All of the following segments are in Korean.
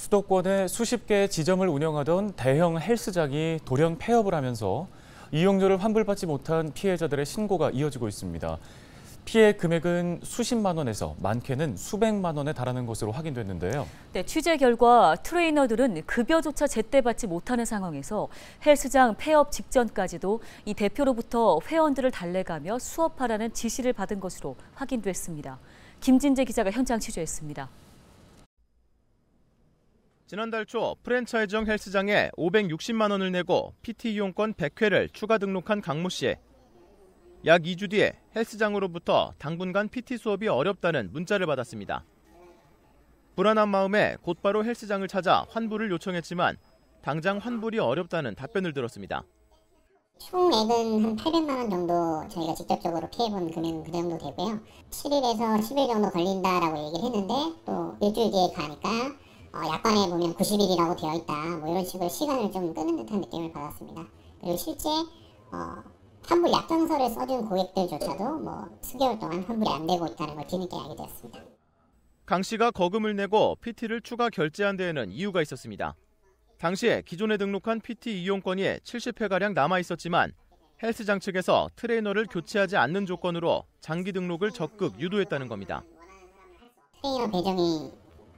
수도권에 수십 개의 지점을 운영하던 대형 헬스장이 돌연 폐업을 하면서 이용료를 환불받지 못한 피해자들의 신고가 이어지고 있습니다. 피해 금액은 수십만 원에서 많게는 수백만 원에 달하는 것으로 확인됐는데요. 네, 취재 결과 트레이너들은 급여조차 제때 받지 못하는 상황에서 헬스장 폐업 직전까지도 이 대표로부터 회원들을 달래가며 수업하라는 지시를 받은 것으로 확인됐습니다. 김진재 기자가 현장 취재했습니다. 지난달 초 프랜차이즈형 헬스장에 560만 원을 내고 PT 이용권 100회를 추가 등록한 강모 씨. 약 2주 뒤에 헬스장으로부터 당분간 PT 수업이 어렵다는 문자를 받았습니다. 불안한 마음에 곧바로 헬스장을 찾아 환불을 요청했지만 당장 환불이 어렵다는 답변을 들었습니다. 총액은 한 800만 원 정도 저희가 직접적으로 피해본 금액은 그 정도 되고요. 7일에서 10일 정도 걸린다라고 얘기를 했는데 또 일주일 뒤에 가니까 약관에 보면 90일이라고 되어 있다. 뭐 이런 식으로 시간을 좀 끄는 듯한 느낌을 받았습니다. 그리고 실제 환불 약정서를 써준 고객들조차도 뭐 수개월 동안 환불이 안 되고 있다는 걸 뒤늦게 알게 되었습니다. 강 씨가 거금을 내고 PT를 추가 결제한 데에는 이유가 있었습니다. 당시에 기존에 등록한 PT 이용권이 70회가량 남아 있었지만 헬스장 측에서 트레이너를 교체하지 않는 조건으로 장기 등록을 적극 유도했다는 겁니다. 트레이너 배정이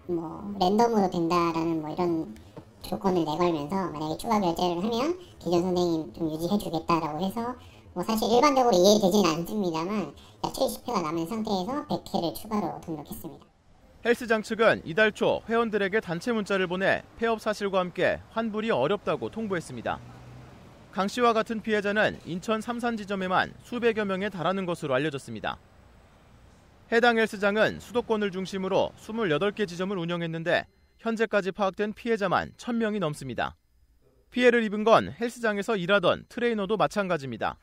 뭐 랜덤으로 된다라는 뭐 이런 조건을 내걸면서 만약에 추가 결제를 하면 기존 선생님 좀 유지해주겠다라고 해서 뭐 사실 일반적으로 이해되지는 않습니다만 약 70회가 남은 상태에서 100회를 추가로 등록했습니다. 헬스장 측은 이달 초 회원들에게 단체 문자를 보내 폐업 사실과 함께 환불이 어렵다고 통보했습니다. 강 씨와 같은 피해자는 인천 삼산 지점에만 수백여 명에 달하는 것으로 알려졌습니다. 해당 헬스장은 수도권을 중심으로 28개 지점을 운영했는데 현재까지 파악된 피해자만 1,000명이 넘습니다. 피해를 입은 건 헬스장에서 일하던 트레이너도 마찬가지입니다.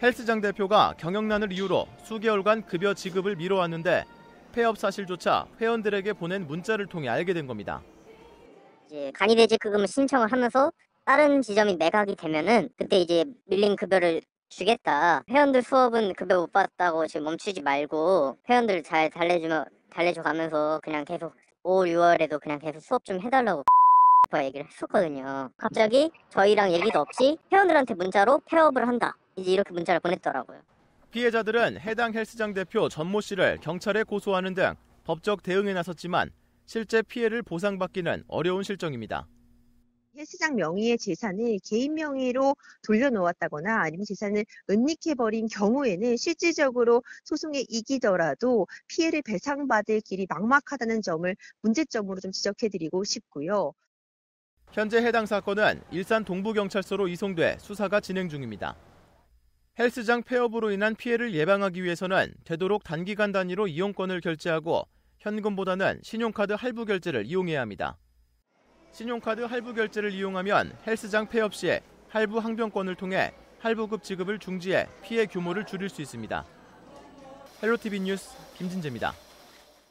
헬스장 대표가 경영난을 이유로 수개월간 급여 지급을 미뤄왔는데 폐업 사실조차 회원들에게 보낸 문자를 통해 알게 된 겁니다. 이제 간이배제급금을 신청을 하면서 다른 지점이 매각이 되면은 그때 이제 밀린 급여를 주겠다. 회원들 수업은 급여 못 받았다고 지금 멈추지 말고 회원들 잘 달래줘 가면서 그냥 계속 5월, 6월에도 그냥 계속 수업 좀 해달라고 얘기를 했었거든요. 갑자기 저희랑 얘기도 없이 회원들한테 문자로 폐업을 한다. 이제 이렇게 문자를 보냈더라고요. 피해자들은 해당 헬스장 대표 전모 씨를 경찰에 고소하는 등 법적 대응에 나섰지만 실제 피해를 보상받기는 어려운 실정입니다. 헬스장 명의의 재산을 개인 명의로 돌려놓았다거나 아니면 재산을 은닉해버린 경우에는 실질적으로 소송에 이기더라도 피해를 배상받을 길이 막막하다는 점을 문제점으로 좀 지적해드리고 싶고요. 현재 해당 사건은 일산 동부경찰서로 이송돼 수사가 진행 중입니다. 헬스장 폐업으로 인한 피해를 예방하기 위해서는 되도록 단기간 단위로 이용권을 결제하고 현금보다는 신용카드 할부 결제를 이용해야 합니다. 신용카드 할부 결제를 이용하면 헬스장 폐업 시에 할부 항변권을 통해 할부급 지급을 중지해 피해 규모를 줄일 수 있습니다. 헬로티비 뉴스 김진재입니다.